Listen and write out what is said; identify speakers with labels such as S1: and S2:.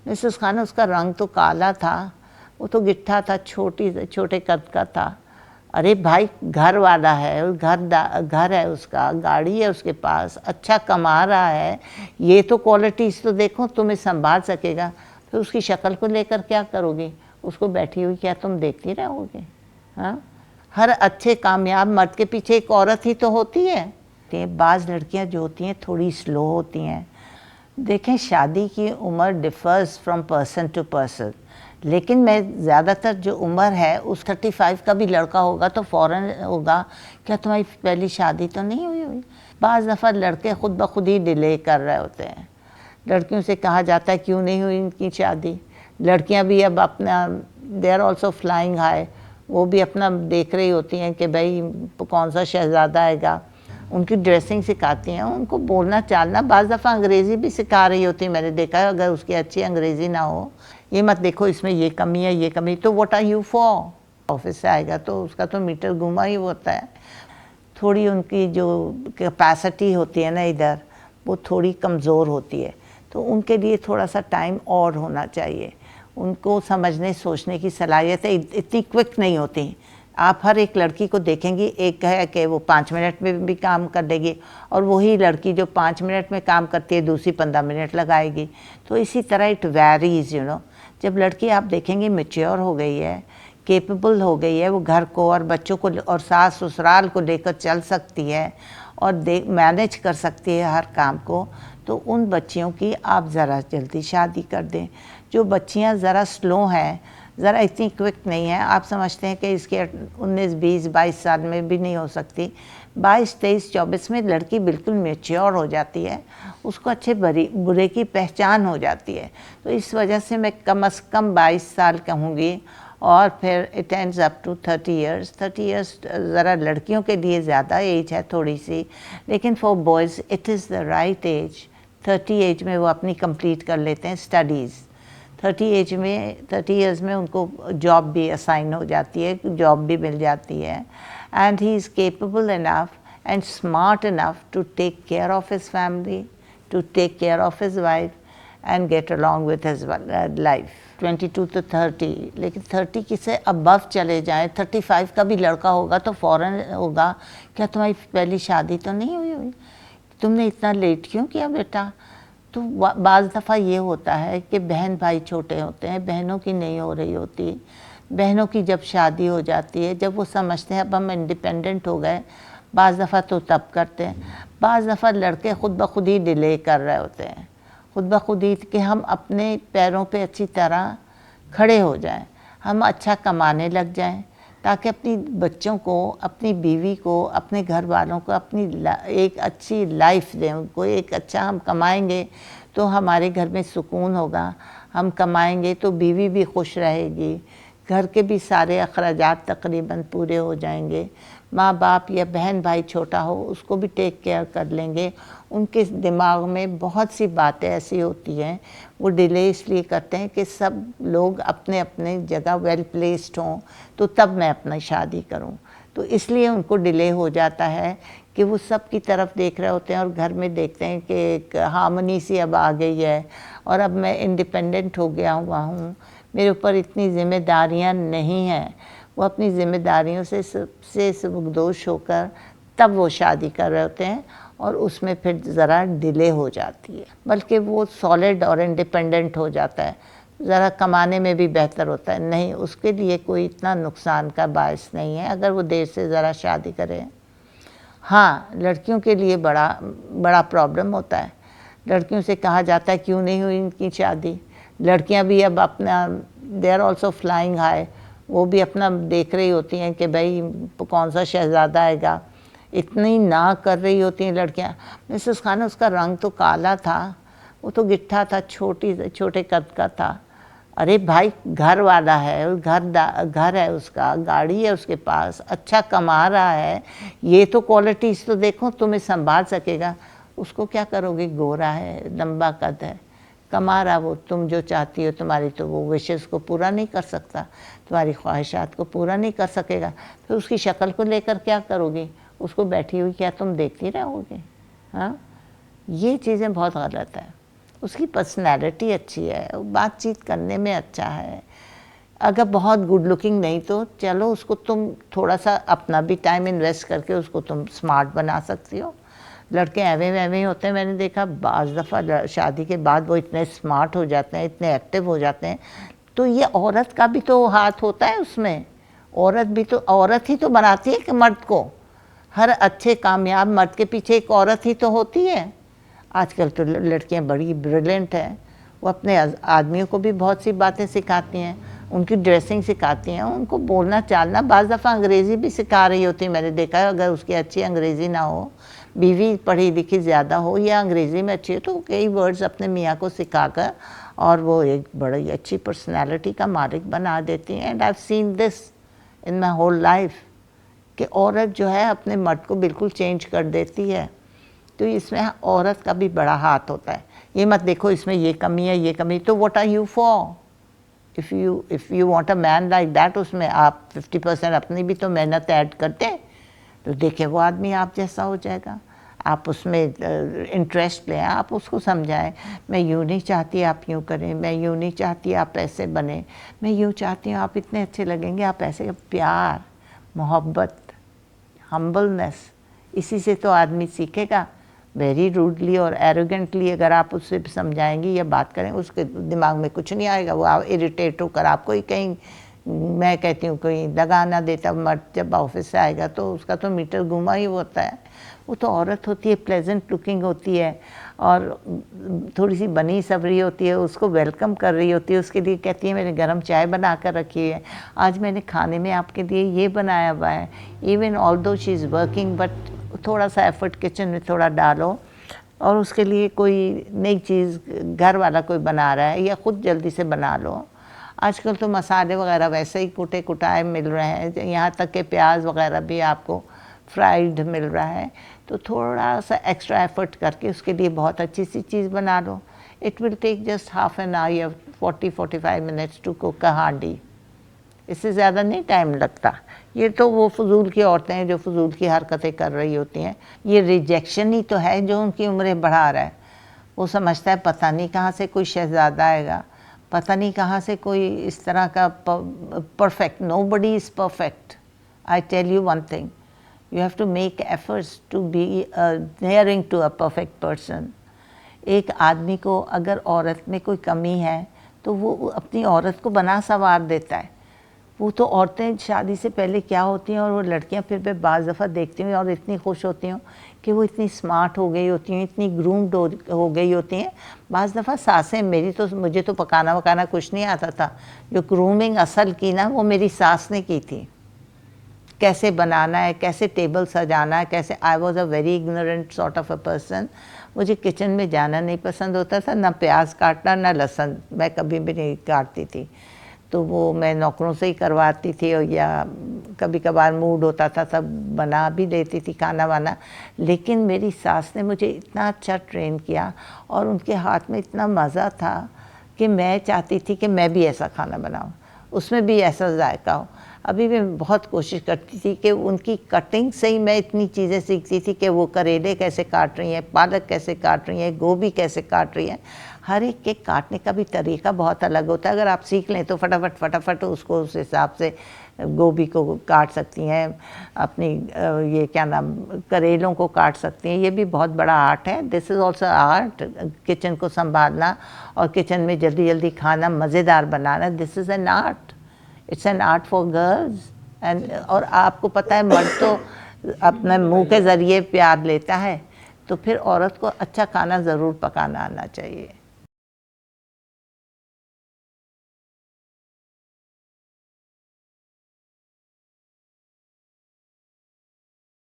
S1: Mrs Khan, उसका रंग तो काला था, वो तो गिट्ठा था, छोटे कद का था। अरे भाई, घर वाला है, घर है उसका, गाड़ी है उसके पास, अच्छा कमा रहा है, ये तो क्वालिटीज़ तो देखो, तुम्हें संभाल सकेगा। तो उसकी शक्ल को लेकर क्या करोगी? उसको बैठी हुई क्या तुम देखती रहोगे? हाँ, हर अच्छे कामयाब मर्द के पीछे एक औरत ही तो होती है। बाज़ लड़कियां जो होती हैं थोड़ी स्लो होती हैं। देखें, शादी की उम्र डिफ़र्स फ्रॉम पर्सन टू पर्सन, लेकिन मैं ज़्यादातर जो उम्र है उस 35 का भी लड़का होगा तो फ़ौरन होगा, क्या तुम्हारी पहली शादी तो नहीं हुई? बाज़ दफ़ा लड़के ख़ुद ब खुद ही डिले कर रहे होते हैं। लड़कियों से कहा जाता है क्यों नहीं हुई इनकी शादी। लड़कियां भी अब अपना, they are also flying high, वो भी अपना देख रही होती हैं कि भाई कौन सा शहज़ादा आएगा। उनकी ड्रेसिंग सिखाती हैं, उनको बोलना चालना, बाज़ दफ़ा अंग्रेज़ी भी सिखा रही होती है। मैंने देखा है, अगर उसकी अच्छी अंग्रेज़ी ना हो, ये मत देखो इसमें ये कमी है, ये कमी, तो what are you for? Office से आएगा तो उसका तो मीटर घुमा ही होता है। थोड़ी उनकी जो कैपेसिटी होती है ना इधर, वो थोड़ी कमज़ोर होती है, तो उनके लिए थोड़ा सा टाइम और होना चाहिए। उनको समझने सोचने की सलाहियत इतनी क्विक नहीं होती। आप हर एक लड़की को देखेंगी, एक है कि वो 5 मिनट में भी काम कर देगी, और वही लड़की जो 5 मिनट में काम करती है दूसरी 15 मिनट लगाएगी। तो इसी तरह इट वैरीज़, यू नो। जब लड़की आप देखेंगे मैच्योर हो गई है, केपेबल हो गई है, वो घर को और बच्चों को और सास ससुराल को लेकर चल सकती है और मैनेज कर सकती है हर काम को, तो उन बच्चियों की आप ज़रा जल्दी शादी कर दें। जो बच्चियां ज़रा स्लो हैं, ज़रा इतनी क्विक नहीं है, आप समझते हैं कि इसके 19, 20, 22 साल में भी नहीं हो सकती, 22, 23, 24 में लड़की बिल्कुल मैच्योर हो जाती है, उसको अच्छे बुरे की पहचान हो जाती है। तो इस वजह से मैं कम से कम 22 साल कहूँगी, और फिर it ends up to 30 years. 30 years ज़रा लड़कियों के लिए ज़्यादा एज है थोड़ी सी, लेकिन for boys it is the right age. 30 age में वो अपनी कंप्लीट कर लेते हैं स्टडीज़। 30 ईयर्स में उनको जॉब भी असाइन हो जाती है, जॉब भी मिल जाती है, and he is capable enough and smart enough to take care of his family, to take care of his wife and get along with his life. 22 to 30, लेकिन 30 की से अबव चले जाएं, 35 का भी लड़का होगा तो फ़ौरन होगा, क्या तुम्हारी पहली शादी तो नहीं हुई? तुमने इतना लेट क्यों किया बेटा? तो बाज़ दफ़ा ये होता है कि बहन भाई छोटे होते हैं, बहनों की नहीं हो रही होती। बहनों की जब शादी हो जाती है, जब वो समझते हैं अब हम इंडिपेंडेंट हो गए, बाज़ दफ़ा तो तब करते हैं। बाज़ दफ़ा लड़के ख़ुद ब खुद ही डिले कर रहे होते हैं, खुद ब खुद ही, कि हम अपने पैरों पे अच्छी तरह खड़े हो जाएं, हम अच्छा कमाने लग जाएं, ताकि अपनी बच्चों को, अपनी बीवी को, अपने घर वालों को अपनी एक अच्छी लाइफ दें उनको। एक अच्छा, हम कमाएंगे तो हमारे घर में सुकून होगा, हम कमाएंगे तो बीवी भी खुश रहेगी, घर के भी सारे अखराजात तकरीबन पूरे हो जाएंगे। माँ बाप या बहन भाई छोटा हो उसको भी टेक केयर कर लेंगे। उनके दिमाग में बहुत सी बातें ऐसी होती हैं, वो डिले इसलिए करते हैं कि सब लोग अपने अपने जगह वेल प्लेस्ड हों, तो तब मैं अपनी शादी करूं। तो इसलिए उनको डिले हो जाता है कि वो सब की तरफ देख रहे होते हैं और घर में देखते हैं कि एक हार्मनी सी अब आ गई है, और अब मैं इंडिपेंडेंट हो गया हुआ हूँ, मेरे ऊपर इतनी ज़िम्मेदारियाँ नहीं हैं। वो अपनी ज़िम्मेदारियों से सुबकदोश होकर तब वो शादी कर रहे होते हैं, और उसमें फिर ज़रा डिले हो जाती है, बल्कि वो सॉलिड और इंडिपेंडेंट हो जाता है, ज़रा कमाने में भी बेहतर होता है। नहीं, उसके लिए कोई इतना नुकसान का बायस नहीं है अगर वो देर से ज़रा शादी करें। हाँ, लड़कियों के लिए बड़ा प्रॉब्लम होता है। लड़कियों से कहा जाता है क्यों नहीं हुई इनकी शादी। लड़कियां भी अब अपना, they are also flying high, वो भी अपना देख रही होती हैं कि भाई कौन सा शहज़ादा आएगा, इतनी ना कर रही होती हैं लड़कियां। मिसेस खान, उसका रंग तो काला था, वो तो गिट्ठा था, छोटे कद का था। अरे भाई, घर वाला है, घर है उसका, गाड़ी है उसके पास, अच्छा कमा रहा है, ये तो क्वालिटीज़ तो देखो, तुम्हें संभाल सकेगा। उसको क्या करोगे? गोरा है, लंबा कद है, कमा रहा, वो तुम जो चाहती हो, तुम्हारी तो वो विशेज़ को पूरा नहीं कर सकता, तुम्हारी ख्वाहिशात को पूरा नहीं कर सकेगा, फिर उसकी शक्ल को लेकर क्या करोगी? उसको बैठी हुई क्या तुम देखती रहोगे? हाँ, ये चीज़ें बहुत गलत है। उसकी पर्सनैलिटी अच्छी है, बातचीत करने में अच्छा है। अगर बहुत गुड लुकिंग नहीं तो चलो उसको तुम थोड़ा सा अपना भी टाइम इन्वेस्ट करके उसको तुम स्मार्ट बना सकती हो। लड़के एवे वैवे होते हैं, मैंने देखा बाज़ दफ़ा शादी के बाद वो इतने स्मार्ट हो जाते हैं, इतने एक्टिव हो जाते हैं। तो ये औरत का भी तो हाथ होता है उसमें। औरत ही तो बनाती है कि मर्द को। हर अच्छे कामयाब मर्द के पीछे एक औरत ही तो होती है। आजकल तो लड़कियां बड़ी ब्रिलियंट हैं, वो अपने आदमियों को भी बहुत सी बातें सिखाती हैं, उनकी ड्रेसिंग सिखाती हैं, उनको बोलना चालना, बाज़ दफ़ा अंग्रेज़ी भी सिखा रही होती है। मैंने देखा है अगर उसकी अच्छी अंग्रेज़ी ना हो, बीवी पढ़ी लिखी ज़्यादा हो या अंग्रेज़ी में अच्छी हो, तो कई वर्ड्स अपने मियाँ को सिखाकर और वो एक बड़ी अच्छी पर्सनालिटी का मालिक बना देती हैं। And I have seen this in my whole life कि औरत जो है अपने मर्द को बिल्कुल चेंज कर देती है। तो इसमें औरत का भी बड़ा हाथ होता है। ये मत देखो इसमें ये कमी है, ये कमी, तो what are you for? If you want a man like that, उसमें आप 50% अपनी भी तो मेहनत ऐड करते, तो देखें वो आदमी आप जैसा हो जाएगा। आप उसमें इंटरेस्ट लें, आप उसको समझाएं, मैं यूँ नहीं चाहती आप यूँ करें, मैं यूँ नहीं चाहती आप ऐसे बने, मैं यूँ चाहती हूँ आप इतने अच्छे लगेंगे, आप ऐसे। प्यार, मोहब्बत, हम्बलनेस, इसी से तो आदमी सीखेगा। वेरी रूडली और एरोगेंटली अगर आप उससे समझाएंगी या बात करें, उसके दिमाग में कुछ नहीं आएगा। वो इरिटेट होकर आपको ही कहीं, मैं कहती हूँ कहीं दगा ना देता मर्द जब ऑफिस से आएगा तो उसका तो मीटर घुमा ही होता है। वो तो औरत होती है, प्लेजेंट लुकिंग होती है और थोड़ी सी बनी सबरी होती है, उसको वेलकम कर रही होती है, उसके लिए कहती है मैंने गरम चाय बना कर रखी है, आज मैंने खाने में आपके लिए ये बनाया हुआ है। इवन ऑल दो शी इज़ वर्किंग, बट थोड़ा सा एफर्ट किचन में थोड़ा डालो और उसके लिए कोई नई चीज़ घर वाला कोई बना रहा है या ख़ुद जल्दी से बना लो। आजकल तो मसाले वगैरह वैसे ही कुटे कुटाए मिल रहे हैं, यहाँ तक कि प्याज वगैरह भी आपको फ्राइड मिल रहा है। तो थोड़ा सा एक्स्ट्रा एफर्ट करके उसके लिए बहुत अच्छी सी चीज़ बना लो। It will take just half an hour या 40-45 मिनट्स टू कुक अ हांडी। इससे ज़्यादा नहीं टाइम लगता। ये तो वो फजूल की औरतें हैं जो फजूल की हरकतें कर रही होती हैं। ये रिजेक्शन ही तो है जो उनकी उम्रें बढ़ा रहा है। वो समझता है पता नहीं कहाँ से कोई शहज़ादा आएगा, पता नहीं कहाँ से कोई इस तरह का perfect. Nobody is perfect. I tell you one thing, you have to make efforts to be nearing to a perfect person. एक आदमी को अगर औरत में कोई कमी है तो वो अपनी औरत को बना सवार देता है। वो तो औरतें शादी से पहले क्या होती हैं और वो लड़कियां फिर मैं बाज़ दफ़ा देखती हूँ और इतनी खुश होती हूँ कि वो इतनी स्मार्ट हो गई होती हैं, इतनी ग्रूम्ड हो गई होती हैं। बाज़ दफ़ा सासें मेरी तो, मुझे तो पकाना वकाना कुछ नहीं आता था, जो ग्रूमिंग असल की ना वो मेरी सास ने की थी। कैसे बनाना है, कैसे टेबल सजाना है, कैसे। I was a very ignorant sort of a person. मुझे किचन में जाना नहीं पसंद होता था, ना प्याज काटना ना लहसुन, मैं कभी भी नहीं काटती थी। तो वो मैं नौकरों से ही करवाती थी और या कभी कभार मूड होता था तब बना भी देती थी खाना वाना। लेकिन मेरी सास ने मुझे इतना अच्छा ट्रेन किया और उनके हाथ में इतना मज़ा था कि मैं चाहती थी कि मैं भी ऐसा खाना बनाऊँ, उसमें भी ऐसा जायका हो। अभी मैं बहुत कोशिश करती थी कि उनकी कटिंग से ही मैं इतनी चीज़ें सीखती थी कि वो करेले कैसे काट रही हैं, पालक कैसे काट रही हैं, गोभी कैसे काट रही हैं। हर एक के काटने का भी तरीका बहुत अलग होता है। अगर आप सीख लें तो फटाफट उसको उस हिसाब से गोभी को काट सकती हैं, अपनी ये क्या नाम करेलों को काट सकती हैं। ये भी बहुत बड़ा आर्ट है। This is also art, kitchen को संभालना और किचन में जल्दी जल्दी खाना मज़ेदार बनाना। This is an art, it's an art for girls. And और आपको पता है मर्द तो अपने मुंह के ज़रिए प्यार लेता है, तो फिर औरत को अच्छा खाना ज़रूर पकाना आना चाहिए।